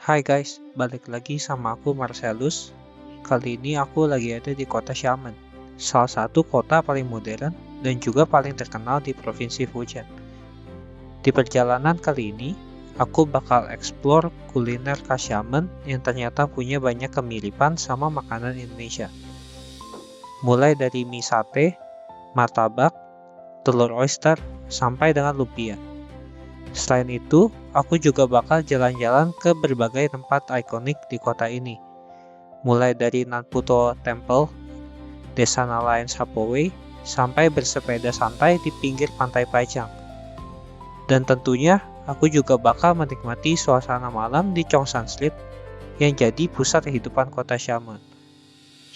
Hai guys, balik lagi sama aku Marcelus. Kali ini aku lagi ada di kota Xiamen, salah satu kota paling modern dan juga paling terkenal di Provinsi Fujian. Di perjalanan kali ini, aku bakal explore kuliner khas Xiamen yang ternyata punya banyak kemiripan sama makanan Indonesia. Mulai dari mie sate, martabak, telur oyster, sampai dengan lumpia. Selain itu, aku juga bakal jalan-jalan ke berbagai tempat ikonik di kota ini. Mulai dari Nanputo Temple, Desa Nalayan Sapoway, sampai bersepeda santai di pinggir pantai Pajang. Dan tentunya, aku juga bakal menikmati suasana malam di Chongsan Street yang jadi pusat kehidupan kota Xiamen.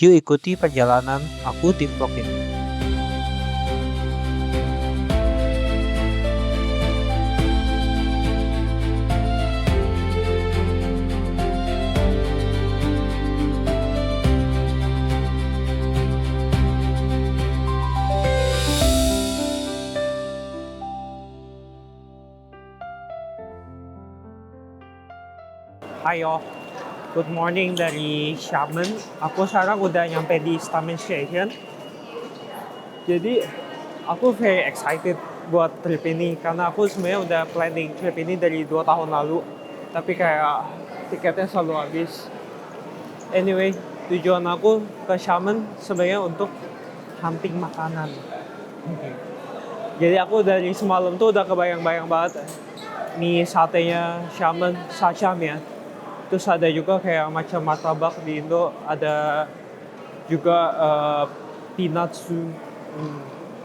Yuk ikuti perjalanan aku di vlog ini. Ayo, good morning dari Xiamen. Aku sekarang udah nyampe di Xiamen Station. Jadi, aku very excited buat trip ini karena aku sebenarnya udah planning trip ini dari 2 tahun lalu. Tapi kayak tiketnya selalu habis. Anyway, tujuan aku ke Xiamen sebenarnya untuk hunting makanan. Jadi aku dari semalam tuh udah kebayang-bayang banget mie satenya Xiamen, Sacham ya. Terus ada juga kayak macam martabak di Indo, ada juga peanutsu.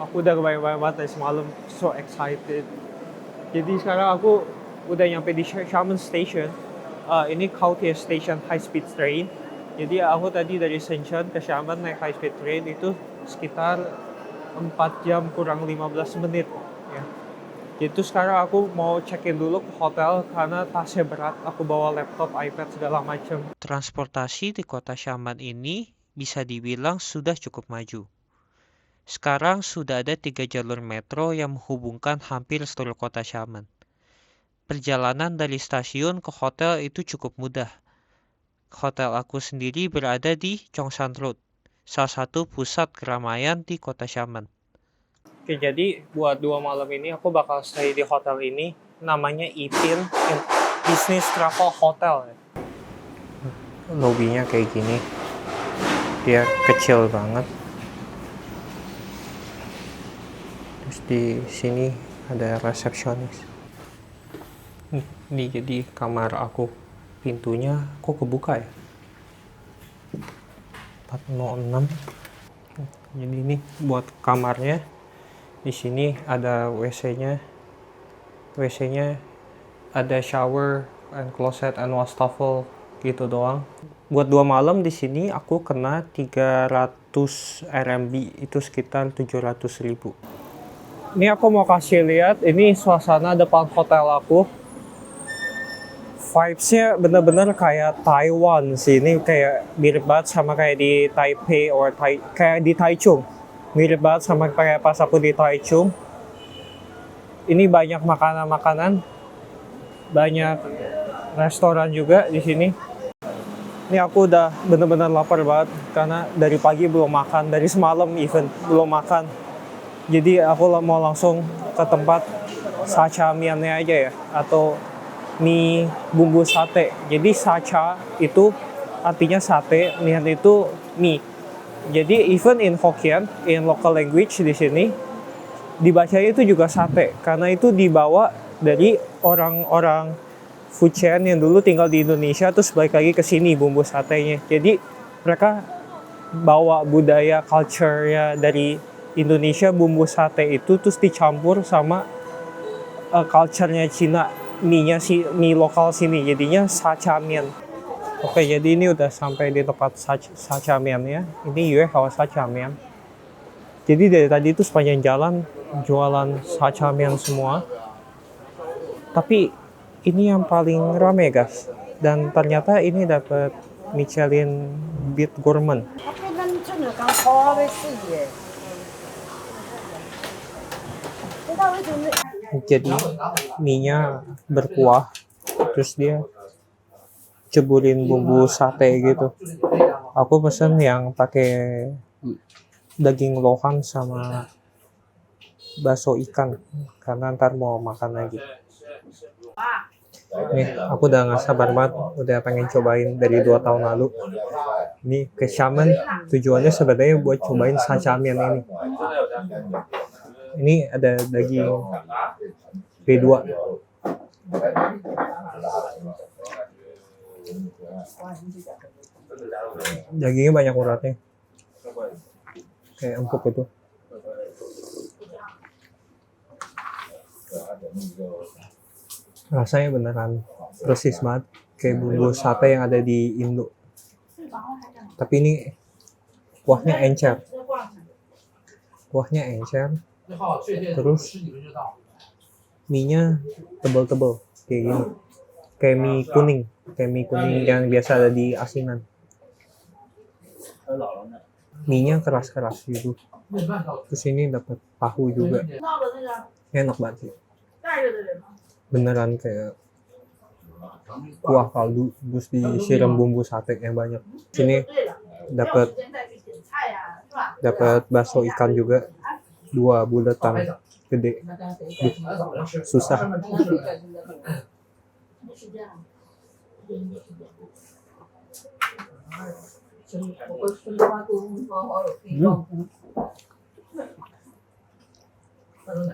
Aku udah kebayang-bayang banget dari semalam, so excited. Jadi sekarang aku udah nyampe di Xiamen Station. Ini Gaotie Station High Speed Train. Jadi aku tadi dari Shenzhen ke Xiamen naik high speed train itu sekitar 4 jam kurang 15 menit. Ya. Jadi sekarang aku mau check-in dulu ke hotel karena tasnya berat. Aku bawa laptop, iPad, segala macam. Transportasi di kota Xiamen ini bisa dibilang sudah cukup maju. Sekarang sudah ada 3 jalur metro yang menghubungkan hampir seluruh kota Xiamen. Perjalanan dari stasiun ke hotel itu cukup mudah. Hotel aku sendiri berada di Chongsan Road, salah satu pusat keramaian di kota Xiamen. Oke, jadi buat 2 malam ini aku bakal stay di hotel ini. Namanya Ipin Business Travel Hotel. Lobbynya kayak gini. Dia kecil banget. Terus di sini ada resepsionis. Ini jadi kamar aku. Pintunya kok kebuka ya? 406. Jadi ini buat kamarnya. Di sini ada WC-nya. WC-nya ada shower and closet and wastafel gitu doang. Buat 2 malam di sini aku kena 300 RMB, itu sekitar 700.000. Ini aku mau kasih lihat, ini suasana depan hotel aku. Vibes-nya bener-bener kayak Taiwan sih. Ini kayak mirip banget sama kayak di Taipei or kayak di Taichung. Mirip banget sama kayak pas aku di Taichung. Ini banyak makanan-makanan, banyak restoran juga di sini. Ini aku udah bener-bener lapar banget karena dari pagi belum makan, dari semalam even belum makan. Jadi aku mau langsung ke tempat sacha miannya aja ya, atau mie bumbu sate. Jadi sacha itu artinya sate, mian itu mie. Jadi even in Hokkien, in local language di sini, dibacanya itu juga sate. Karena itu dibawa dari orang-orang Fujian yang dulu tinggal di Indonesia, terus balik lagi ke sini bumbu satenya. Jadi mereka bawa budaya, culture-nya dari Indonesia, bumbu sate itu, terus dicampur sama culture-nya Cina, mie lokal sini. Jadinya sacha mian. Oke, jadi ini udah sampai di tempat sacha mian-nya. Ini Yue Hao Sacha Mian. Jadi dari tadi itu sepanjang jalan jualan sacha mian semua. Tapi ini yang paling rame guys. Dan ternyata ini dapat Michelin Beat Gourmand. Jadi mie-nya berkuah. Terus dia ceburin bumbu sate gitu. Aku pesen yang pakai daging lohan sama bakso ikan karena ntar mau makan lagi. Nih, aku udah gak sabar banget, udah pengen cobain dari 2 tahun lalu. Ini ke Xiamen, tujuannya sebenarnya buat cobain sashamian ini. Ini ada daging B2. Dagingnya banyak uratnya, kayak empuk itu. Rasanya beneran persis banget kayak bumbu sate yang ada di Indo. Tapi ini kuahnya encer. Terus mie-nya tebel-tebel kayak gini. Kayak mie kuning yang biasa ada di asinan. Mie-nya keras-keras gitu. Terus ini dapat tahu juga. Enak banget sih. Beneran kayak kuah kaldu terus disiram bumbu sate yang banyak. Sini dapat bakso ikan juga, 2 bulatan gede. Susah.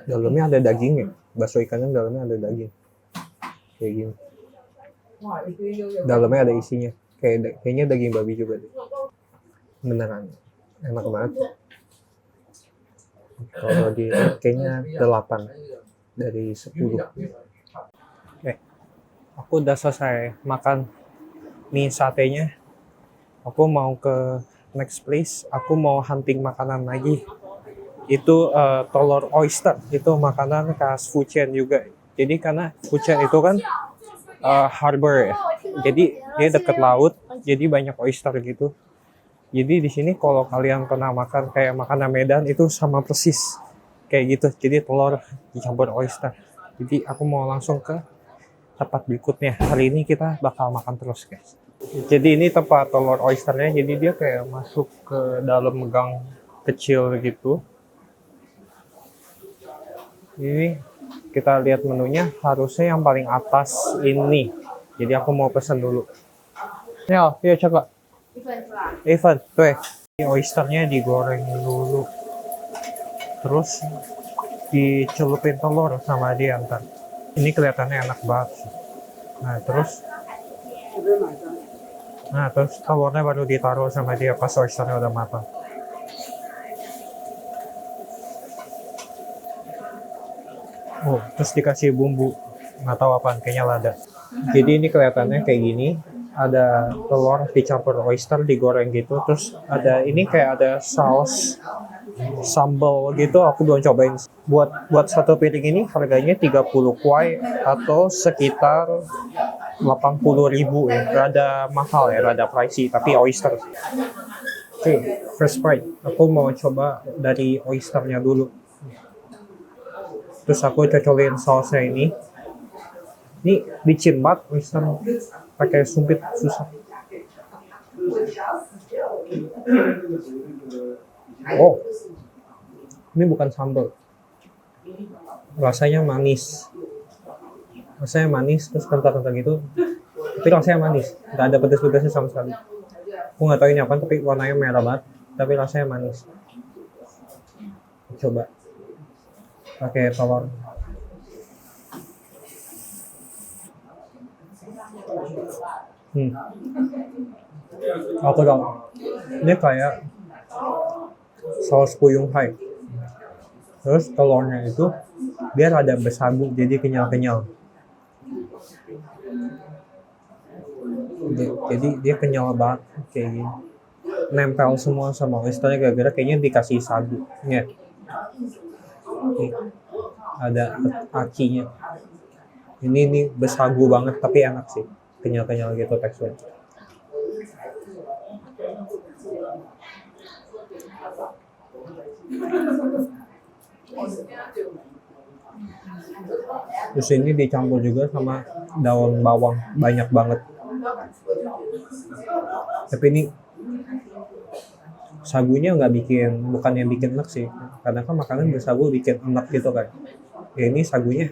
Dalamnya ada dagingnya. Bakso ikannya dalamnya ada daging. Kayak gini. Dalamnya ada isinya. Kayaknya daging babi juga deh. Beneran enak banget. Kalau di kayaknya 8 dari 10. Aku udah selesai makan mie satenya. Aku mau ke next place. Aku mau hunting makanan lagi. Itu telur oyster. Itu makanan khas Fujian juga. Jadi karena Fujian itu kan harbor ya. Jadi dia dekat laut. Jadi banyak oyster gitu. Jadi di sini kalau kalian pernah makan kayak makanan Medan itu sama persis kayak gitu. Jadi telur dicampur oyster. Jadi aku mau langsung ke tempat berikutnya. Hari ini kita bakal makan terus, guys. Jadi ini tempat telur oysternya. Jadi dia kayak masuk ke dalam gang kecil gitu. Ini kita lihat menunya, harusnya yang paling atas ini. Jadi aku mau pesan dulu. Ya, coba. Ivan, tuh ya. Ini oysternya digoreng dulu. Terus dicelupin telur sama dia ntar. Ini kelihatannya enak banget. Nah terus telurnya baru ditaruh sama dia pas oysternya udah matang. Oh, terus dikasih bumbu, nggak tahu apaan, kayaknya lada. Jadi ini kelihatannya kayak gini, ada telur dicampur oyster digoreng gitu, terus ada ini kayak ada saus sambal gitu. Aku belum cobain. Buat satu piring ini harganya 30 kuai atau sekitar 80.000 ya. Rada mahal ya, rada pricey, tapi oyster. Oke, first bite. Aku mau coba dari oysternya dulu. Terus aku cocolin sausnya ini. Ini licin banget oyster. Pakai sumpit susah. Oh, ini bukan sambal. Rasanya manis. Terus kental-kental gitu. Tapi rasanya manis. Nggak ada pedas-pedasnya sama sekali. Aku nggak tahu ini apa, tapi warnanya merah banget. Tapi rasanya manis. Coba. Pakai telur. Aku tahu. Ini kayak saus Fuyung Hai. Terus telurnya itu biar ada bersagu, jadi kenyal-kenyal. Jadi dia kenyal banget kayak gini. Nempel semua sama oysternya gara-gara kayaknya dikasih sagu. Ya. Ada acinya. Ini bersagu banget tapi enak sih. Kenyal-kenyal gitu teksturnya. Terus ini dicampur juga sama daun bawang, banyak banget. Tapi ini sagunya nggak bikin, bukan yang bikin enak sih. Kadang kan makanan bersagu bikin enak gitu kan. Ya ini sagunya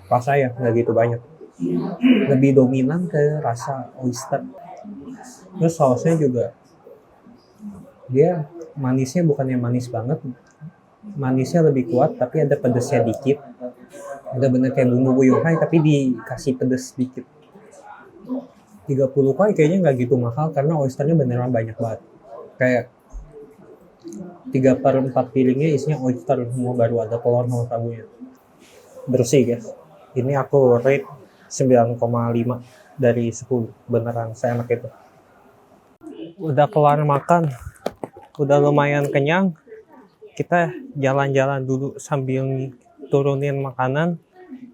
rasa ya nggak gitu banyak. Lebih dominan ke rasa oyster. Terus sausnya juga dia manisnya bukan yang manis banget. Manisnya lebih kuat tapi ada pedesnya dikit. Bener-bener kayak bumbu Yonghai tapi dikasih pedes dikit. 30 kuai kayaknya nggak gitu mahal karena oysternya beneran banyak banget. Kayak 3/4 piringnya isinya oyster semua, baru ada telur sama sagunya. Bersih guys. Ini aku rate 9,5 dari 10. Beneran seenak itu. Udah kelar makan. Udah lumayan kenyang. Kita jalan-jalan dulu sambil turunin makanan.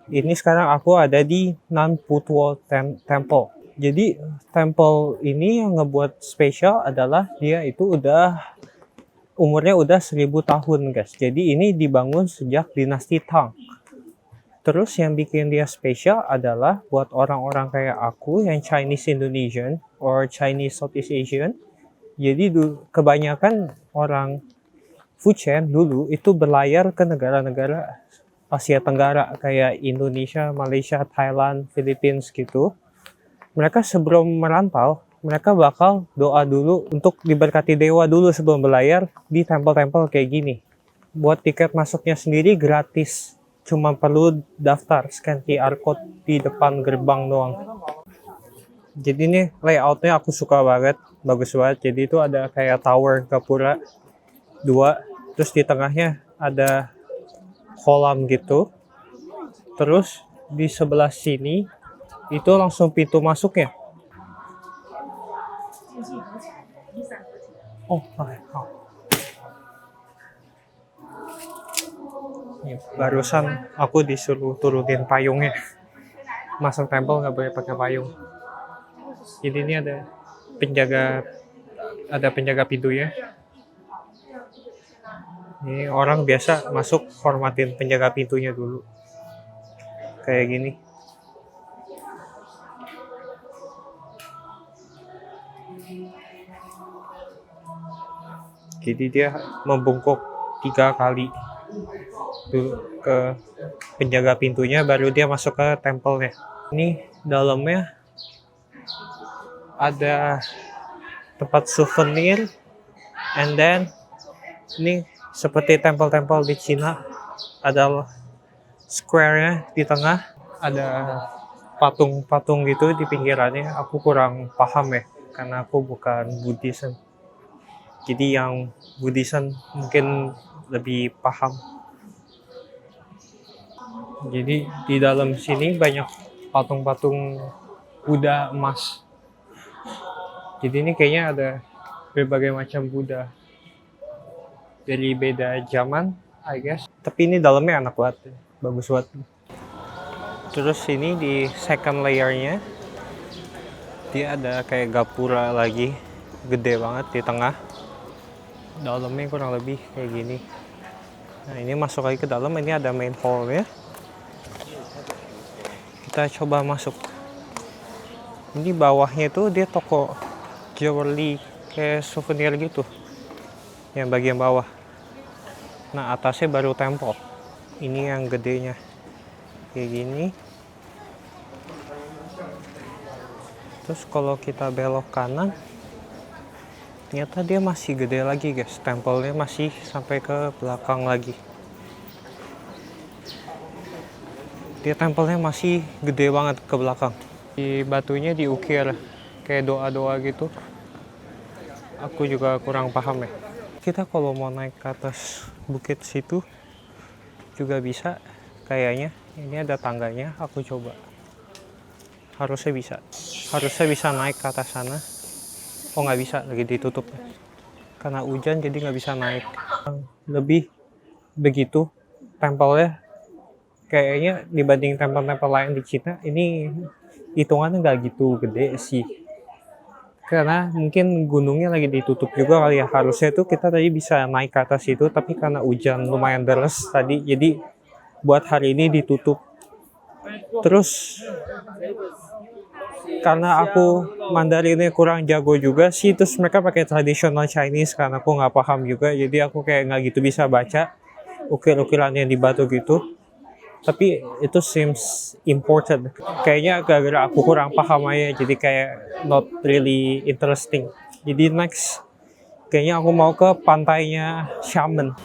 Ini sekarang aku ada di Nan Putwo Temple. Jadi temple ini yang ngebuat spesial adalah dia itu umurnya udah 1000 tahun guys. Jadi ini dibangun sejak dinasti Tang. Terus yang bikin dia spesial adalah buat orang-orang kayak aku yang Chinese Indonesian or Chinese Southeast Asian. Jadi kebanyakan orang Fujian dulu itu berlayar ke negara-negara Asia Tenggara kayak Indonesia, Malaysia, Thailand, Philippines gitu. Mereka sebelum merantau, mereka bakal doa dulu untuk diberkati dewa dulu sebelum berlayar di tempel-tempel kayak gini. Buat tiket masuknya sendiri gratis. Cuma perlu daftar, scan QR code di depan gerbang doang. Jadi ini layoutnya aku suka banget, bagus banget. Jadi itu ada kayak tower gapura 2, terus di tengahnya ada kolam gitu. Terus di sebelah sini itu langsung pintu masuknya. Oh. Barusan aku disuruh turunin payungnya. Masuk tempel nggak boleh pakai payung. Jadi ini ada penjaga pintunya. Ini orang biasa masuk hormatin penjaga pintunya dulu. Kayak gini. Jadi dia membungkuk 3 kali dulu ke penjaga pintunya, baru dia masuk ke tempelnya. Ini dalamnya ada tempat souvenir, and then ini seperti tempel-tempel di Cina, ada square-nya di tengah, ada patung-patung gitu di pinggirannya. Aku kurang paham ya, karena aku bukan Buddhism. Jadi yang Buddhism mungkin lebih paham. Jadi di dalam sini banyak patung-patung Buddha emas. Jadi ini kayaknya ada berbagai macam Buddha dari beda zaman, I guess. Tapi ini dalamnya enak banget, bagus banget. Terus ini di second layernya dia ada kayak gapura lagi, gede banget di tengah. Dalamnya kurang lebih kayak gini. Nah ini masuk lagi ke dalam, ini ada main hall-nya. Kita coba masuk. Ini bawahnya itu dia toko jewelry kayak souvenir gitu. Yang bagian bawah. Nah atasnya baru temple. Ini yang gedenya. Kayak gini. Terus kalau kita belok kanan, ternyata dia masih gede lagi guys, tempelnya masih sampai ke belakang lagi. Dia tempelnya masih gede banget ke belakang. Di batunya diukir kayak doa-doa gitu. Aku juga kurang paham ya. Kita kalau mau naik ke atas bukit situ juga bisa kayaknya. Ini ada tangganya, aku coba. Harusnya bisa naik ke atas sana. Oh nggak bisa, lagi ditutup karena hujan, jadi nggak bisa naik. Lebih begitu tempelnya kayaknya dibanding tempel-tempel lain di Cina, ini hitungannya nggak gitu gede sih, karena mungkin gunungnya lagi ditutup juga kali ya. Harusnya tuh kita tadi bisa naik ke atas itu, tapi karena hujan lumayan deras tadi, jadi buat hari ini ditutup. Terus karena aku Mandarinnya kurang jago juga sih, terus mereka pakai traditional Chinese karena aku nggak paham juga, jadi aku kayak nggak gitu bisa baca ukir-ukirannya di batu gitu. Tapi itu seems important. Kayaknya gara-gara aku kurang paham aja, jadi kayak not really interesting. Jadi next, kayaknya aku mau ke pantainya Xiamen.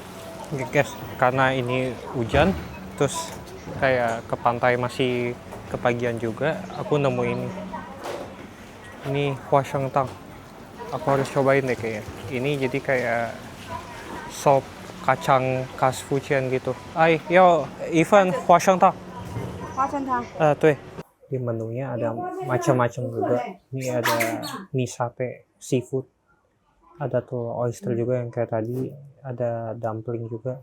Oke guys, karena ini hujan, terus kayak ke pantai masih kepagian juga, aku nemu ini. Ini Huashengtang. Aku harus cobain deh kayaknya. Ini jadi kayak sop kacang khas Fujian gitu. Ay, yo, Ivan Huashengtang. 花生汤，对. Di menunya ada macam-macam juga. Ini ada mie sate, seafood. Ada tuh oyster juga yang kayak tadi. Ada dumpling juga.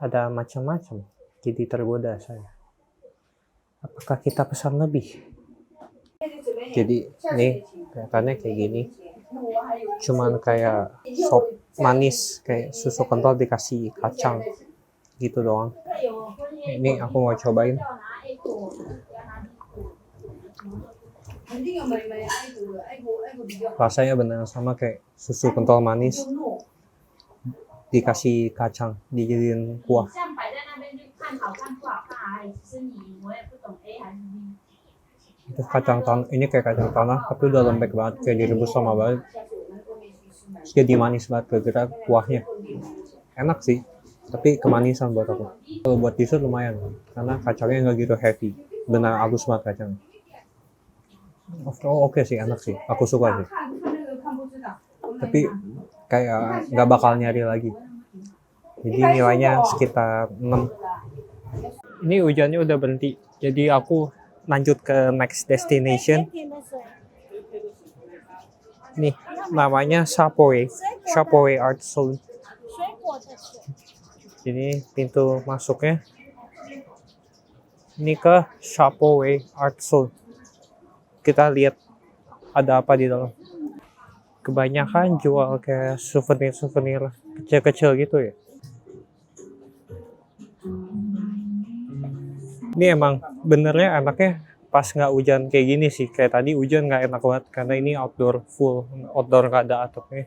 Ada macam-macam. Jadi tergoda saya. Apakah kita pesan lebih? Jadi nih kelihatannya kayak gini. Cuman kayak sop manis, kayak susu kental dikasih kacang. Gitu doang. Ini aku mau cobain. Rasanya benar sama kayak susu kental manis dikasih kacang, dijadiin kuah. Itu kacang tanah, ini kayak kacang tanah tapi udah lembek banget, kayak direbus lama banget. Terus jadi manis banget gara-gara kuahnya. Enak sih, tapi kemanisan buat aku. Kalau buat dessert lumayan, karena kacangnya nggak gitu heavy. Benar halus banget kacangnya. Oh, oke sih, enak sih. Aku suka sih. Tapi kayak nggak bakal nyari lagi. Jadi nilainya sekitar 6. Ini hujannya udah berhenti. Jadi aku lanjut ke next destination. Nih, namanya Shapoe Art Zone. Ini pintu masuknya. Ini ke Shapoe Art Zone. Kita lihat ada apa di dalam. Kebanyakan jual kayak souvenir-souvenir kecil-kecil gitu ya. Ini emang benernya enaknya pas nggak hujan kayak gini sih. Kayak tadi hujan nggak enak banget karena ini outdoor, full outdoor, nggak ada atapnya.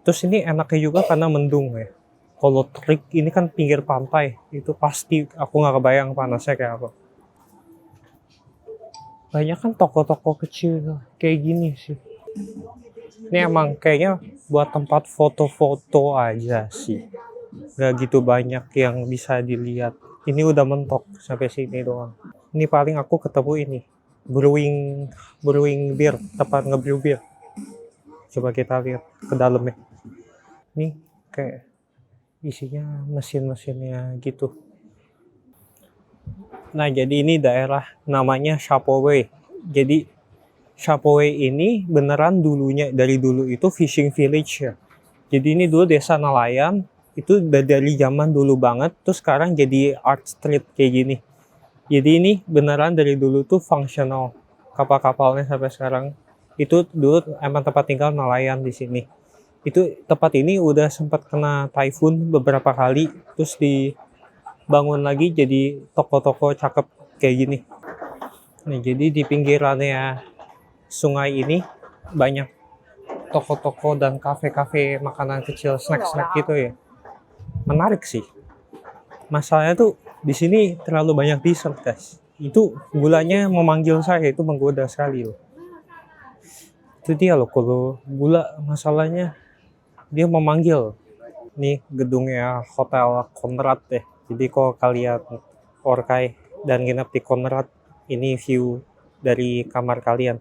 Terus ini enaknya juga karena mendung ya. Kalau trik ini kan pinggir pantai, itu pasti aku nggak kebayang panasnya kayak apa. Banyak kan toko-toko kecil kayak gini sih. Ini emang kayaknya buat tempat foto-foto aja sih. Gak gitu banyak yang bisa dilihat. Ini udah mentok sampai sini doang. Ini paling aku ketemu ini. Brewing beer, tempat nge-brew beer. Coba kita lihat ke dalamnya. Ini kayak isinya mesin-mesinnya gitu. Nah, jadi ini daerah namanya Shapoe. Jadi Shapoe ini beneran dulunya, dari dulu itu fishing village ya. Jadi ini dulu desa nelayan, itu dari zaman dulu banget, terus sekarang jadi art street kayak gini. Jadi ini beneran dari dulu tuh fungsional. Kapal-kapalnya sampai sekarang itu dulu emang tempat tinggal nelayan di sini. Itu tempat ini udah sempat kena typhoon beberapa kali, terus dibangun lagi jadi toko-toko cakep kayak gini. Nah, jadi di pinggirannya sungai ini banyak toko-toko dan kafe-kafe makanan kecil, snack-snack gitu ya. Menarik sih. Masalahnya tuh di sini terlalu banyak dessert, guys. Itu gulanya memanggil saya, itu menggoda sekali loh. Itu dia loh, kalau gula masalahnya dia memanggil. Nih gedungnya Hotel Conrad deh. Jadi kalau kalian orkai dan nginep di Conrad, ini view dari kamar kalian.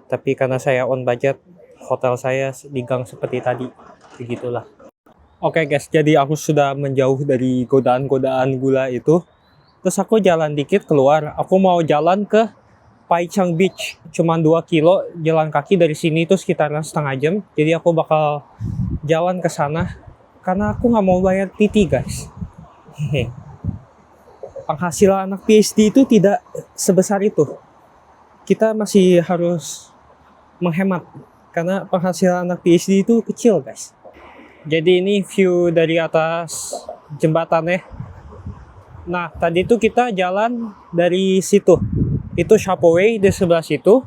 Tapi karena saya on budget, hotel saya di gang seperti tadi. Begitulah. Oke guys, jadi aku sudah menjauh dari godaan-godaan gula itu. Terus aku jalan dikit keluar. Aku mau jalan ke Paichang Beach. Cuman 2 kilo jalan kaki dari sini itu sekitaran setengah jam. Jadi aku bakal jalan ke sana. Karena aku nggak mau bayar PT guys. Penghasilan anak PhD itu tidak sebesar itu. Kita masih harus menghemat. Karena penghasilan anak PhD itu kecil guys. Jadi ini view dari atas jembatannya. Nah, tadi itu kita jalan dari situ. Itu Shopaway di sebelah situ.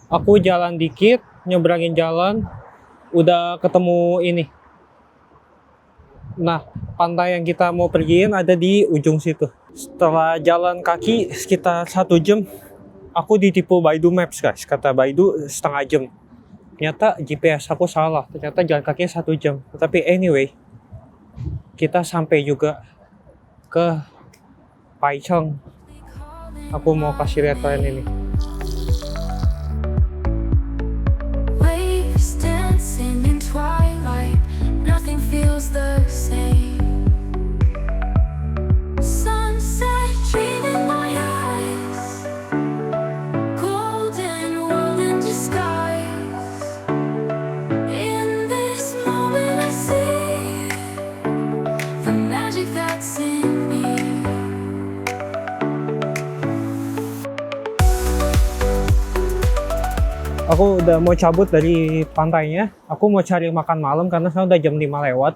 Aku jalan dikit, nyebrangin jalan, udah ketemu ini. Nah, pantai yang kita mau pergiin ada di ujung situ. Setelah jalan kaki sekitar 1 jam, aku ditipu Baidu Maps guys. Kata Baidu setengah jam. Ternyata GPS aku salah. Ternyata jalan kakinya 1 jam. Tapi anyway, kita sampai juga ke Paicheng. Aku mau kasih lihat kalian ini. Waves dancing in twilight, nothing feels the same. Sunset dreaming my eyes, golden world in disguise. In this moment I see the magic that's in me. Aku udah mau cabut dari pantainya. Aku mau cari makan malam karena sekarang udah jam 5 lewat.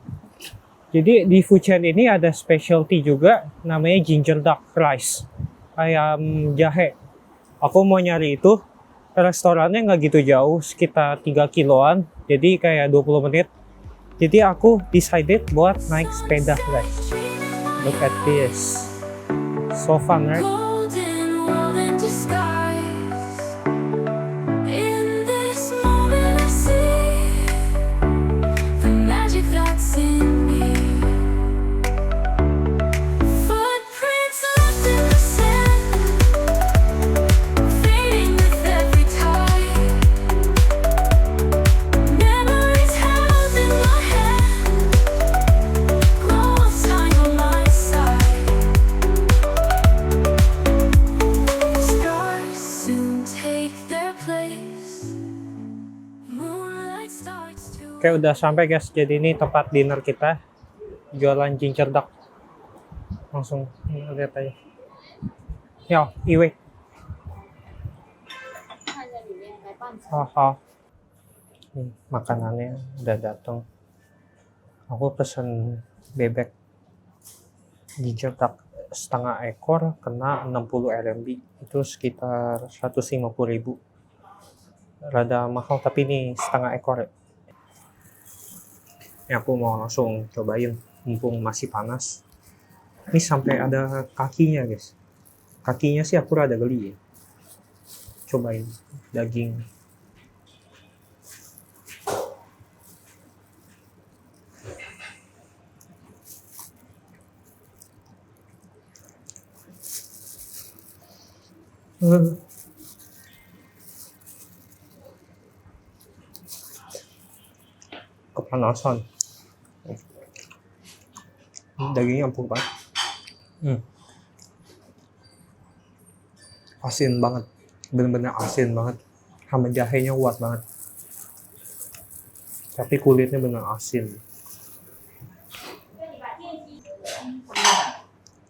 Jadi di Fujian ini ada specialty juga namanya ginger duck rice. Ayam jahe. Aku mau nyari itu. Restorannya nggak gitu jauh, sekitar 3 kiloan. Jadi kayak 20 menit. Jadi aku decided buat naik sepeda guys. Look at this. So fun, right? Golden world in disguise. In this moment I see the magic that's in me. Footprints left in the sand, fading with every tide. Memories held in my hand, glow of time on my side. Stars soon take their place. Moonlight starts to Oke, udah sampai guys. Jadi ini tempat dinner kita. Jualan ginger duck. Langsung lihat aja. Yo, iwe. Haha. Makanannya udah datang. Aku pesen bebek ginger duck setengah ekor kena 60 RMB. Itu sekitar 150.000. Rada mahal tapi ini setengah ekor ya. Ini aku mau langsung cobain mumpung masih panas. Ini sampai ada kakinya guys. Kakinya sih aku rada geli ya. Cobain daging. Kepanasan. Dagingnya empuk banget. Asin banget. Bener-bener asin banget. Sama jahenya kuat banget. Tapi kulitnya bener asin.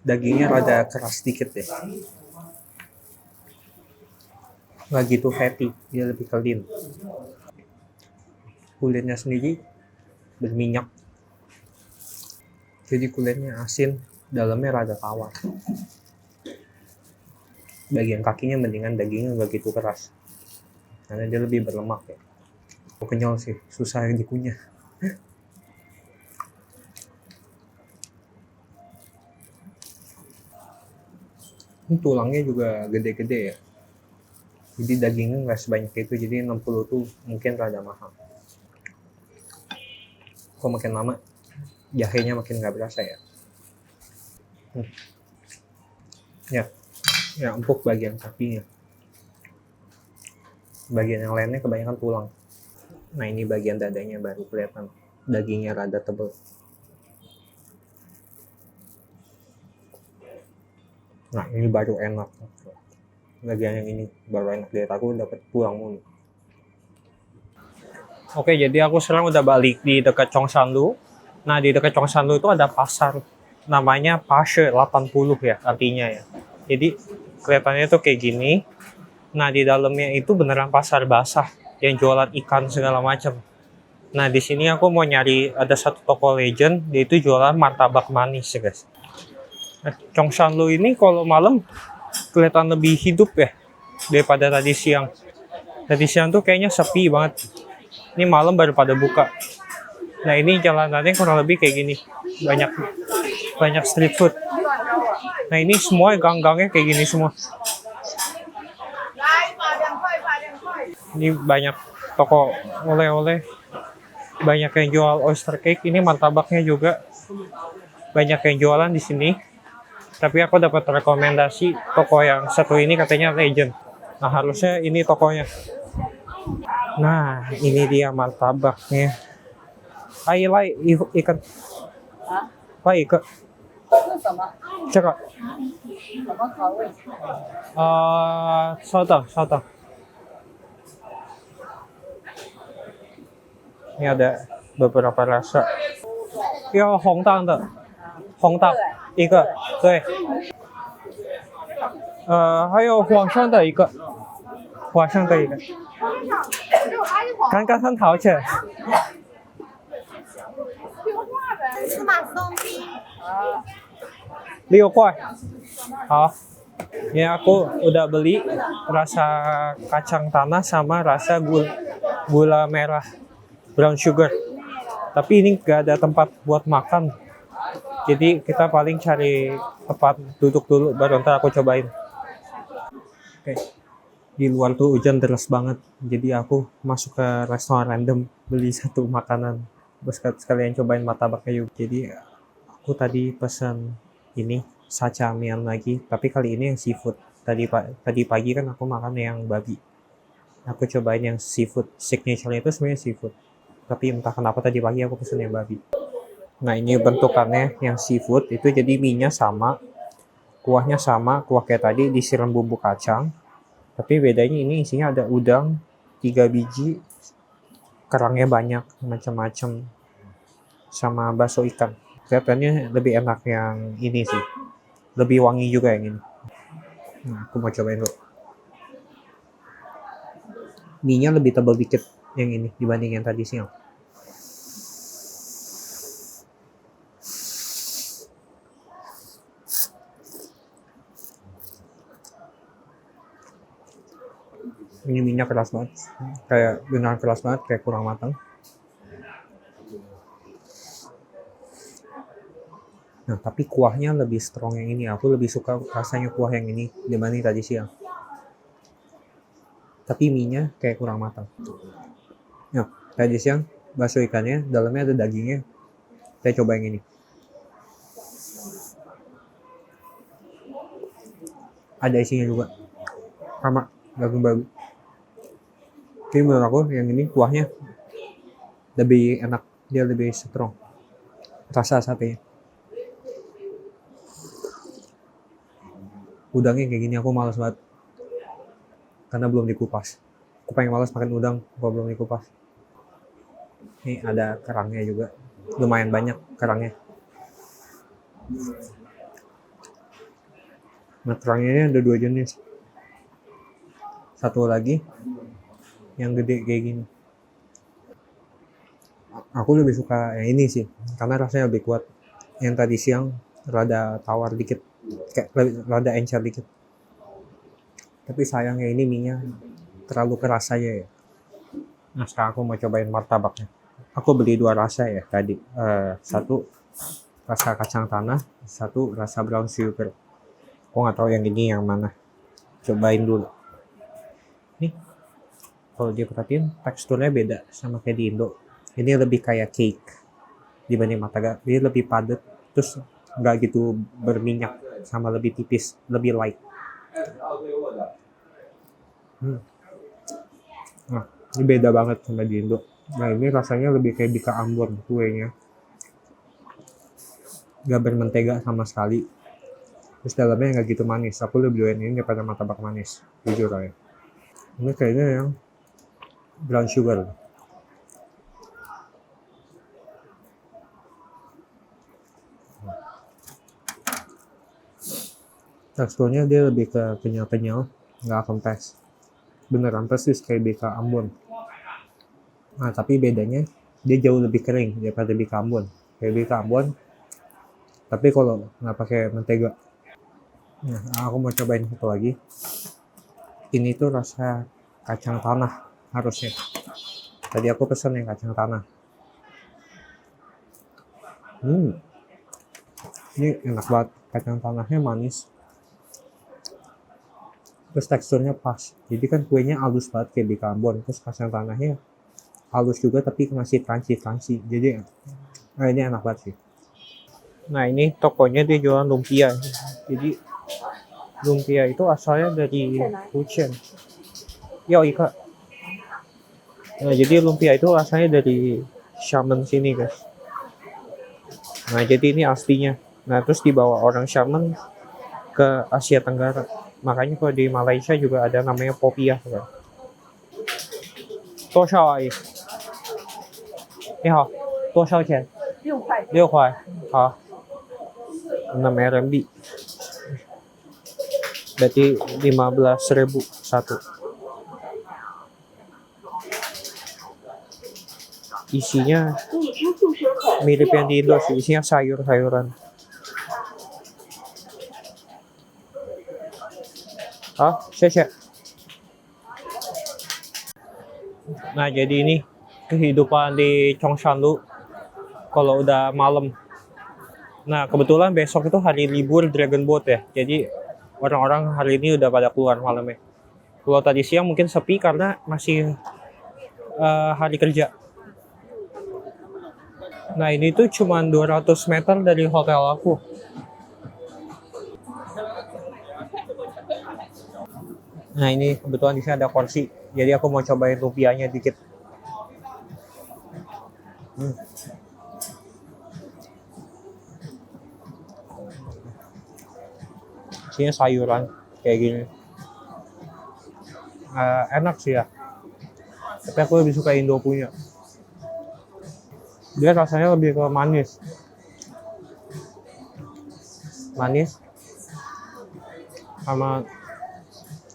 Dagingnya rada keras dikit deh. Nggak gitu fatty, dia lebih clean. Kulitnya sendiri berminyak. Jadi kulitnya asin, dalamnya rada tawar. Bagian kakinya mendingan dagingnya nggak gitu keras. Karena dia lebih berlemak ya. Kenyal sih, susah dikunyah. Ini tulangnya juga gede-gede ya. Jadi dagingnya nggak sebanyak itu, jadi 60 tuh mungkin rada mahal. Kok makin lama jahenya makin nggak berasa ya. Ya empuk bagian kakinya. Bagian yang lainnya kebanyakan tulang. Nah ini bagian dadanya baru kelihatan dagingnya rada tebal. Nah ini baru enak. Bagian yang ini baru enak, dari aku dapat tulang mulu. Oke, jadi aku sekarang udah balik di dekat Chongsanlu. Nah, di dekat Chongsanlu itu ada pasar namanya Pashe 80 ya artinya ya. Jadi kelihatannya tuh kayak gini. Nah, di dalamnya itu beneran pasar basah yang jualan ikan segala macam. Nah, di sini aku mau nyari ada satu toko legend, dia itu jualan martabak manis ya, guys. Nah, Chongsanlu ini kalau malam kelihatan lebih hidup ya daripada tadi siang. Tadi siang tuh kayaknya sepi banget. Ini malam baru pada buka. Nah ini jalanannya kurang lebih kayak gini. Banyak street food. Nah ini semua gang-gangnya kayak gini semua. Ini banyak toko oleh-oleh. Banyak yang jual oyster cake. Ini martabaknya juga. Banyak yang jualan di sini. Tapi aku dapat rekomendasi toko yang satu ini katanya legend. Nah harusnya ini tokonya. Nah ini dia martabaknya. Ai lai ikan. Lai ikan. 什么？这个什么口味？稍等稍等。Ini ada beberapa rasa. 要红蛋的，红蛋一个，对。还有黄色的一个，黄色的一个。刚刚很好吃。芝麻松饼。 6 块. Oh. Ini aku udah beli rasa kacang tanah sama rasa gula merah brown sugar. Tapi ini gak ada tempat buat makan. Jadi kita paling cari tempat duduk dulu baru ntar aku cobain. Oke. Di luar tuh hujan deras banget. Jadi aku masuk ke restoran random beli satu makanan. Terus sekalian cobain martabaknya juga. Jadi aku tadi pesan ini sashimian lagi, tapi kali ini yang seafood. Tadi pagi kan aku makan yang babi. Aku cobain yang seafood. Signature-nya itu sebenarnya seafood. Tapi entah kenapa tadi pagi aku pesen yang babi. Nah ini bentukannya yang seafood itu jadi mie-nya sama, kuahnya sama, kuah kayak tadi disiram bumbu kacang. Tapi bedanya ini isinya ada udang 3 biji, kerangnya banyak, macam-macam, sama bakso ikan. Kelihatannya lebih enak yang ini sih. Lebih wangi juga yang ini. Nah, aku mau cobain dulu. Mie-nya lebih tebal dikit yang ini dibanding yang tadi siang. Ini mie-nya keras banget. Kayak benar keras banget, kayak kurang matang. Nah, tapi kuahnya lebih strong yang ini. Aku lebih suka rasanya kuah yang ini dibanding tadi siang. Tapi mie-nya kayak kurang matang. Nah, tadi siang bakso ikannya dalamnya ada dagingnya. Saya coba yang ini. Ada isinya juga. Sama daging babi. Tapi menurut aku yang ini kuahnya lebih enak. Dia lebih strong. Rasa satenya. Udangnya kayak gini aku malas banget karena belum dikupas. Aku pengen malas makan udang kalau belum dikupas. Ini ada kerangnya juga, lumayan banyak kerangnya. Nah kerangnya ini ada 2 jenis. Satu lagi yang gede kayak gini. Aku lebih suka yang ini sih karena rasanya lebih kuat. Yang tadi siang rada tawar dikit, kayak rada encer dikit. Tapi sayangnya ini mie-nya terlalu keras aja ya. Nah sekarang aku mau cobain martabaknya. Aku beli 2 rasa ya tadi. Satu rasa kacang tanah, satu rasa brown sugar. Aku nggak tahu yang ini yang mana. Cobain dulu. Nih, kalau dia perhatiin teksturnya beda sama kayak di Indo. Ini lebih kayak cake dibanding martabak. Dia lebih padat, terus nggak gitu berminyak, sama lebih tipis, lebih light. Nah, ini beda banget sama di Indo. Nah, ini rasanya lebih kayak bika Ambon kuenya. Nggak bermentega sama sekali. Terus dalamnya nggak gitu manis. Aku lebih doyan ini daripada martabak manis, jujur aja. Ini kayaknya yang brown sugar. Teksturnya dia lebih ke kenyal-kenyal, nggak kempes. Beneran persis kayak bika Ambon. Nah, tapi bedanya dia jauh lebih kering daripada bika Ambon. Kayak bika Ambon, tapi kalau nggak pakai mentega. Nah, aku mau cobain satu lagi. Ini tuh rasa kacang tanah harusnya. Tadi aku pesen yang kacang tanah. Ini enak banget. Kacang tanahnya manis. Terus teksturnya pas. Jadi kan kuenya halus banget kayak di Kambon. Terus kacang tanahnya halus juga tapi masih crunchy. Jadi ini enak banget sih. Nah ini tokonya dia jualan lumpia. Jadi lumpia itu asalnya dari Fujian. Yo Ika. Nah jadi lumpia itu asalnya dari Xiamen sini guys. Nah jadi ini aslinya. Nah terus dibawa orang Xiamen ke Asia Tenggara. Makanya kalau di Malaysia juga ada namanya popiah kan. 多少阿姨？你好，多少钱6块。 ？6块，好。6 RMB. Berarti 15.000 satu. Isinya mirip yang di Indo sih, isinya sayur-sayuran. Ah, saya. Nah, jadi ini kehidupan di Chongshanlu kalau udah malam. Nah, kebetulan besok itu hari libur Dragon Boat ya. Jadi orang-orang hari ini udah pada keluar malamnya. Kalau tadi siang mungkin sepi karena masih hari kerja. Nah, ini tuh cuma 200 meter dari hotel aku. Nah, ini kebetulan di sini ada kursi. Jadi aku mau cobain lumpianya dikit. Isinya sayuran kayak gini. Enak sih ya. Tapi aku lebih suka Indo punya. Dia rasanya lebih ke manis. Manis. Sama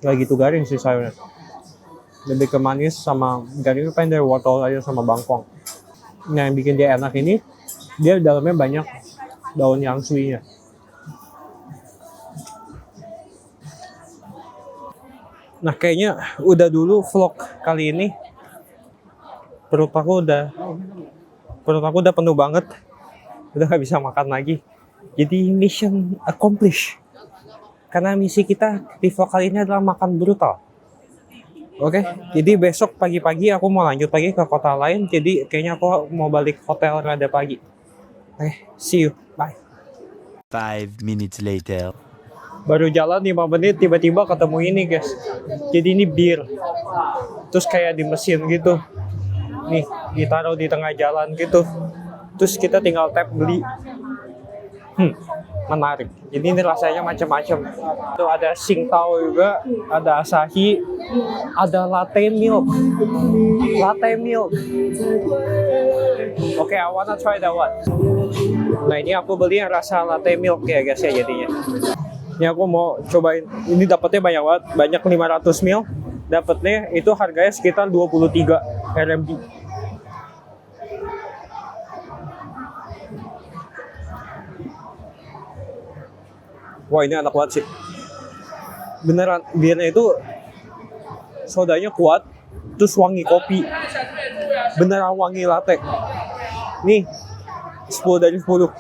gak gitu garing sih sayurnya. Lebih ke manis sama garing pengen dari wortel aja sama bangkong. Nah yang bikin dia enak ini, dia dalamnya banyak daun yangsui-nya. Nah kayaknya udah dulu vlog kali ini. Perut aku udah penuh banget. Udah gak bisa makan lagi. Jadi mission accomplished. Karena misi kita di vlog kali ini adalah makan brutal. Oke, jadi besok pagi-pagi aku mau lanjut lagi ke kota lain. Jadi kayaknya aku mau balik hotel rada pagi. Oke, see you. Bye. 5 minutes later. Baru jalan 5 menit tiba-tiba ketemu ini guys. Jadi ini bir. Terus kayak di mesin gitu. Nih, ditaruh di tengah jalan gitu. Terus kita tinggal tap beli. Menarik. Jadi ini rasanya macam-macam. Itu ada Tsingtao juga, ada Asahi, ada latte milk. Latte milk. Oke, I wanna try that one. Nah, ini aku beli yang rasa latte milk ya guys ya jadinya. Ini aku mau cobain. Ini dapatnya banyak banget, banyak 500 ml. Dapatnya itu harganya sekitar 23 RMB. Wah ini enak banget sih. Beneran birnya itu sodanya kuat, terus wangi kopi. Beneran wangi latte. Nih 10 dari 10.